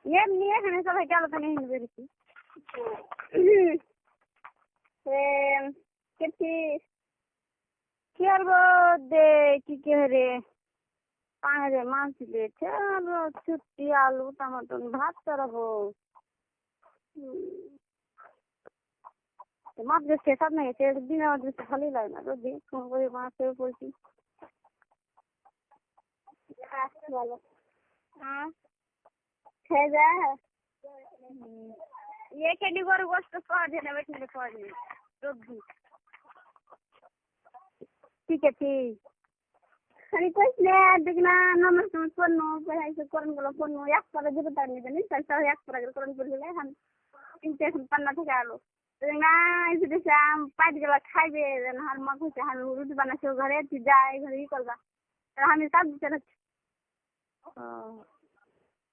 এমনি এখানে সবাই গেল তো নিয়ে বেরিয়েছি কি করবো দে কি রে পাহাড়ে মাছ দিয়েছে আর ছুটি আলু টমাটো ভাত চড়াবো মাছ গেছে সব না গেছে দিনে আমার বেশি ভালোই লাগে না রোদি কোন করে মাছের পড়ছি ভালো হ্যাঁ খেয়ে যা ये कैडी कर गोश्त कर देना बैठने कर दे रोदी ठीक है ठीक खाली कुछ ले देखना नंबर तुम फोन नो पढ़ाई से करन बोला फोन नो एक पर जब तारने देने चल चल एक पर करन बोल ले हम इंटेंशन पन्ना থেকে আলো না এসে দেশে পাঁচ গলা খাইবে হার মা কইছে হার রুটি বানাছে ঘরে তুই যাই ঘরে ই করবা আমি সব দিতে